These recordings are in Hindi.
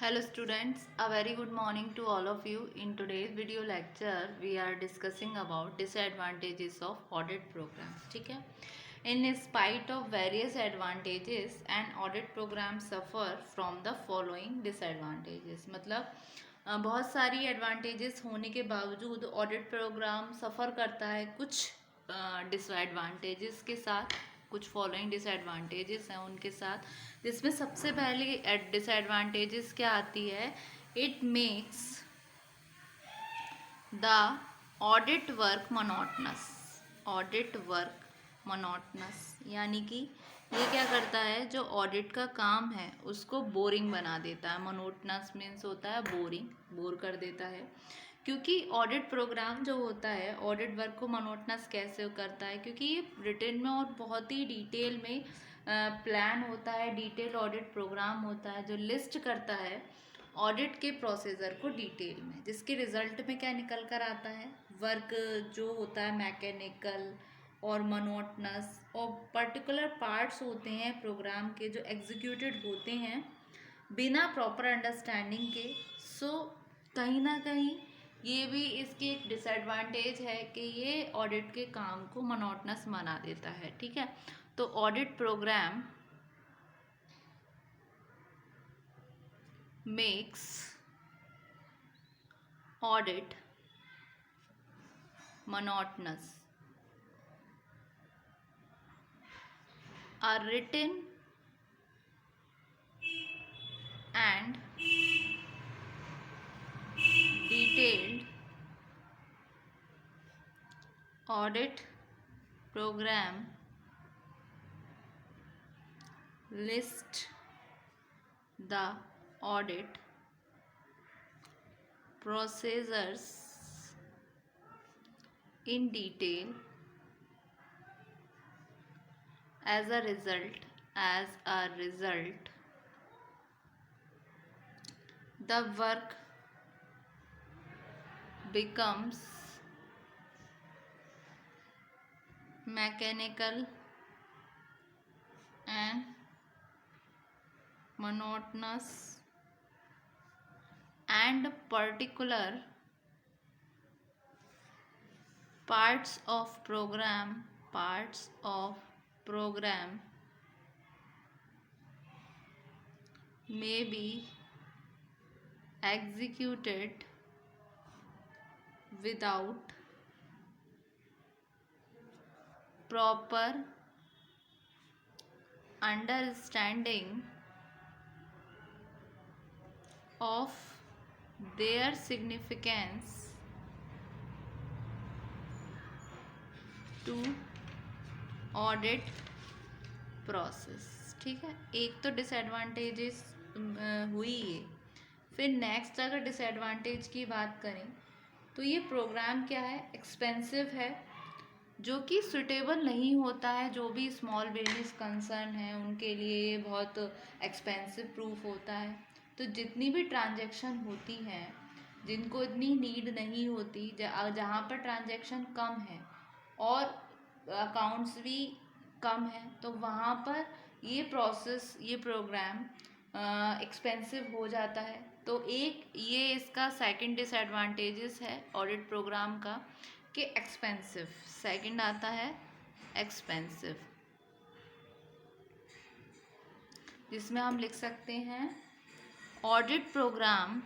Hello students, a very good morning to all of you. In today's video lecture, we are discussing about disadvantages of audit programs. ठीक है. In spite of various advantages, an audit program suffer from the following disadvantages. मतलब बहुत सारी एडवांटेजेस होने के बावजूद ऑडिट प्रोग्राम सफ़र करता है कुछ डिसएडवांटेजेस के साथ. कुछ फॉलोइंग डिसएडवांटेजेस हैं उनके साथ, जिसमें सबसे पहले डिसएडवांटेजेस क्या आती है. It makes the audit work monotonous. Audit work monotonous यानी कि ये क्या करता है, जो ऑडिट का काम है उसको बोरिंग बना देता है. मोनोटनस मीन्स होता है बोरिंग, बोर कर देता है. क्योंकि ऑडिट प्रोग्राम जो होता है ऑडिट वर्क को मोनोटनस कैसे करता है, क्योंकि ये रिटन में और बहुत ही डिटेल में प्लान होता है. डिटेल ऑडिट प्रोग्राम होता है जो लिस्ट करता है ऑडिट के प्रोसीजर को डिटेल में, जिसके रिजल्ट में क्या निकल कर आता है, वर्क जो होता है मैकेनिकल और मोनोटनस, और पर्टिकुलर पार्ट्स होते हैं प्रोग्राम के जो एग्जीक्यूटेड होते हैं बिना प्रॉपर अंडरस्टैंडिंग के. सो कहीं ना कहीं ये भी इसकी एक डिसएडवांटेज है कि ये ऑडिट के काम को मोनोटनस बना देता है. ठीक है, तो audit programme makes audit monotonous. A written and detailed audit program lists the audit procedures in detail. As a result, the work becomes mechanical and monotonous, and particular parts of program may be executed without proper understanding of their significance to audit process. ठीक है, एक तो डिसएडवांटेजेस हुई ये. फिर नेक्स्ट अगर डिसएडवांटेज की बात करें तो ये प्रोग्राम क्या है, एक्सपेंसिव है, जो कि सुटेबल नहीं होता है. जो भी स्मॉल बिजनेस कंसर्न है उनके लिए ये बहुत एक्सपेंसिव प्रूफ होता है. तो जितनी भी ट्रांजैक्शन होती हैं जिनको इतनी नीड नहीं होती, जहाँ पर ट्रांजैक्शन कम है और अकाउंट्स भी कम है, तो वहाँ पर ये प्रोसेस, ये प्रोग्राम एक्सपेंसिव हो जाता है. तो एक ये इसका सेकंड डिसएडवांटेजेस है ऑडिट प्रोग्राम का कि एक्सपेंसिव. सेकंड आता है एक्सपेंसिव, जिसमें हम लिख सकते हैं ऑडिट प्रोग्राम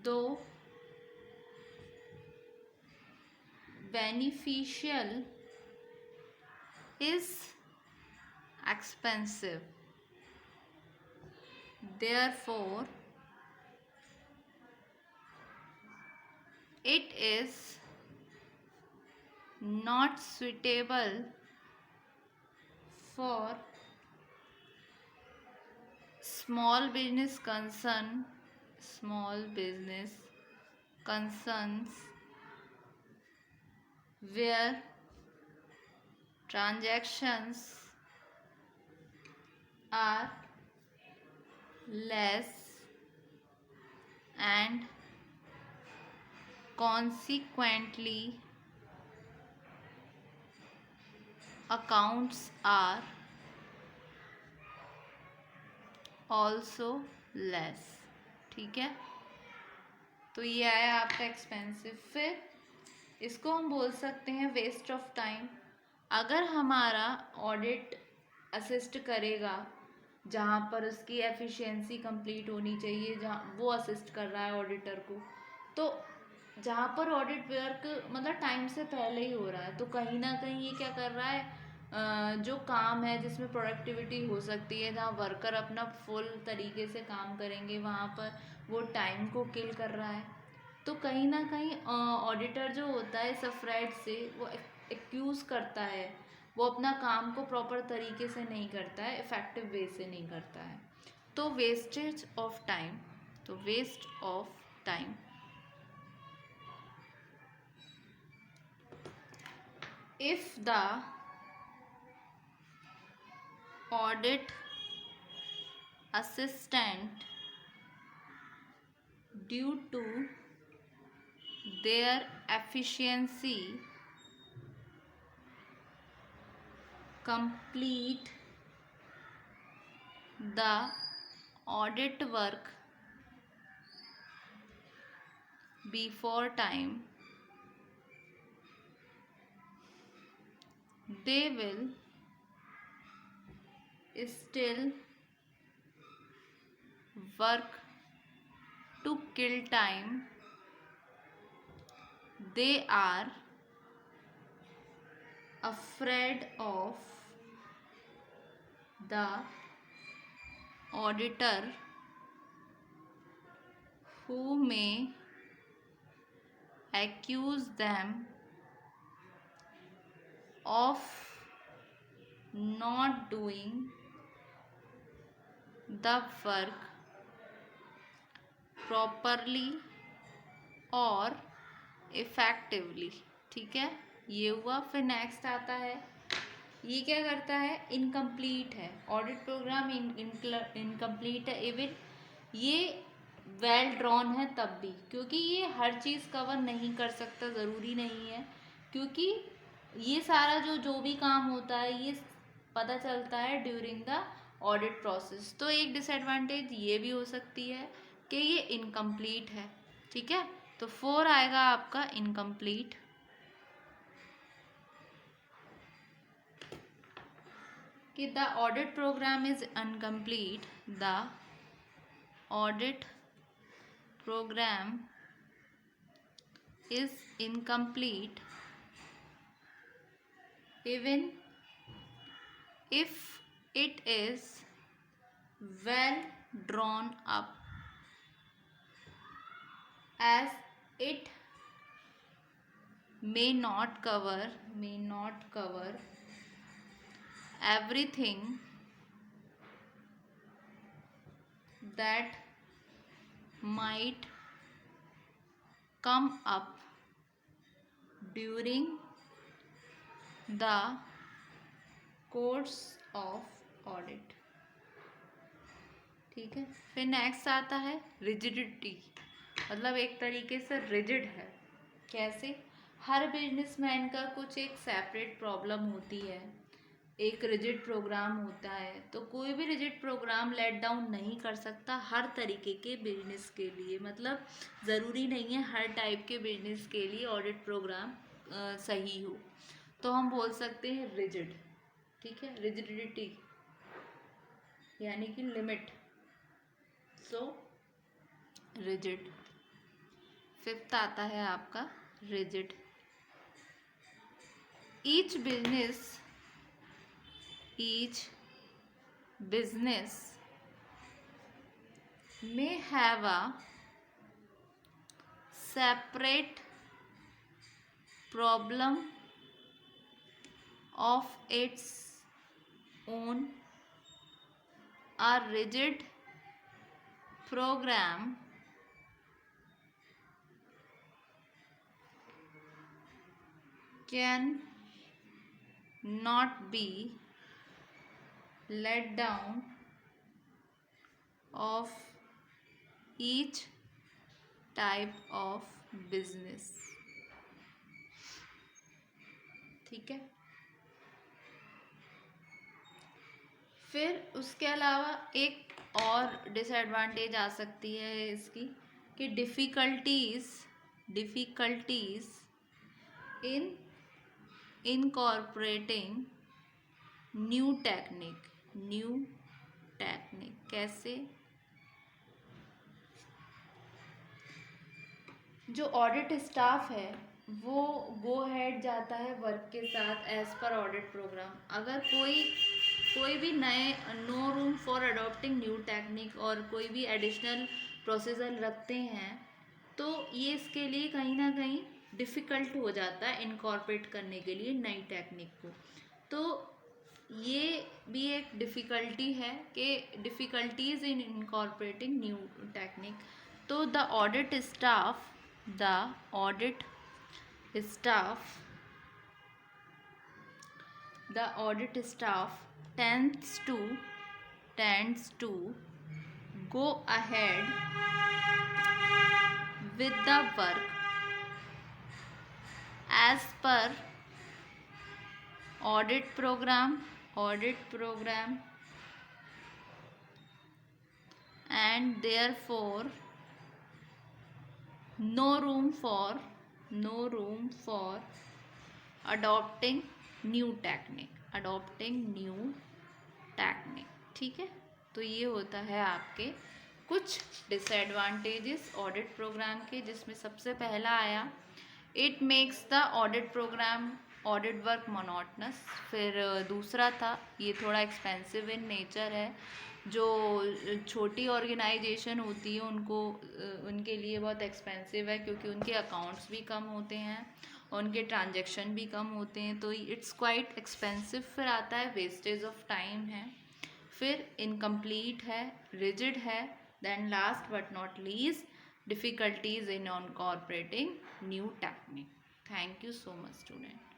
दो beneficial is expensive. Therefore, it is not suitable for small business concerns where transactions are less and consequently accounts are also less। ठीक है, तो ये आया आपका एक्सपेंसिव। फिर इसको हम बोल सकते हैं वेस्ट ऑफ टाइम। अगर हमारा ऑडिट असिस्ट करेगा जहाँ पर उसकी एफिशिएंसी कंप्लीट होनी चाहिए, जहाँ वो असिस्ट कर रहा है ऑडिटर को, तो जहाँ पर ऑडिट वर्क मतलब टाइम से पहले ही हो रहा है, तो कहीं ना कहीं ये क्या कर रहा है, जो काम है जिसमें प्रोडक्टिविटी हो सकती है, जहाँ वर्कर अपना फुल तरीके से काम करेंगे, वहाँ पर वो टाइम को किल कर रहा है। तो कहीं ना कहीं ऑडिटर जो होता है सफराइट से वो एक्यूज़ करता है, वो अपना काम को प्रॉपर तरीके से नहीं करता है, इफ़ेक्टिव वे से नहीं करता है। तो वेस्टेज ऑफ टाइम, तो waste of time if the audit assistant due to their efficiency complete the audit work before time, they will still work to kill time। They are afraid of the auditor who may accuse them of not doing the work properly और इफेक्टिवली। ठीक है, ये हुआ। फिर नेक्स्ट आता है, ये क्या करता है, इनकम्प्लीट है ऑडिट प्रोग्राम, इनकम्प्लीट है इवन ये वेल ड्रॉन है तब भी, क्योंकि ये हर चीज़ कवर नहीं कर सकता, ज़रूरी नहीं है, क्योंकि ये सारा जो भी काम होता है ये पता चलता है ड्यूरिंग द ऑडिट प्रोसेस। तो एक डिसएडवांटेज ये भी हो सकती है कि ये इनकम्प्लीट है। ठीक है, तो 4 आएगा आपका इनकम्प्लीट। कि the audit programme is uncomplete, the audit programme is incomplete even if it is well drawn up, as it may not cover everything that might come up during the course of audit। ठीक है, फिर नेक्स्ट आता है रिजिडिटी, मतलब एक तरीके से रिजिड है। कैसे, हर बिजनेसमैन का कुछ एक सेपरेट प्रॉब्लम होती है, एक रिजिड प्रोग्राम होता है, तो कोई भी रिजिड प्रोग्राम लेट डाउन नहीं कर सकता हर तरीके के बिजनेस के लिए। मतलब ज़रूरी नहीं है हर टाइप के बिजनेस के लिए ऑडिट प्रोग्राम सही हो, तो हम बोल सकते हैं रिजिड। ठीक है, रिजिडिटी यानी कि लिमिट, सो रिजिड। फिफ्थ आता है आपका rigid. each business may have a separate problem of its own। A rigid program can not be let down of each type of business। ठीक है, फिर उसके अलावा एक और डिसएडवांटेज आ सकती है इसकी कि difficulties in incorporating new technique कैसे? जो ऑडिट स्टाफ है वो गो हेड जाता है वर्क के साथ एज पर ऑडिट प्रोग्राम। अगर कोई भी नए no room for adopting new technique और कोई भी एडिशनल प्रोसीजर रखते हैं तो ये इसके लिए कहीं ना कहीं डिफ़िकल्ट हो जाता है इनकॉर्पोरेट करने के लिए नई टेक्निक को। तो ये भी एक डिफ़िकल्टी है कि difficulties in incorporating new technique. तो the audit staff tends to go ahead with the work as per audit program and therefore no room for adopting new technique। ठीक है, तो ये होता है आपके कुछ डिसएडवांटेजेस ऑडिट प्रोग्राम के, जिसमें सबसे पहला आया it makes the audit work monotonous. फिर दूसरा था ये थोड़ा एक्सपेंसिव इन नेचर है। जो छोटी ऑर्गेनाइजेशन होती है उनके लिए बहुत एक्सपेंसिव है, क्योंकि उनके अकाउंट्स भी कम होते हैं, उनके ट्रांजैक्शन भी कम होते हैं, तो इट्स क्वाइट एक्सपेंसिव। फिर आता है वेस्टेज ऑफ टाइम है, फिर इनकम्प्लीट है, रिजिड है, then last but not least difficulties in incorporating new technique. Thank you so much student.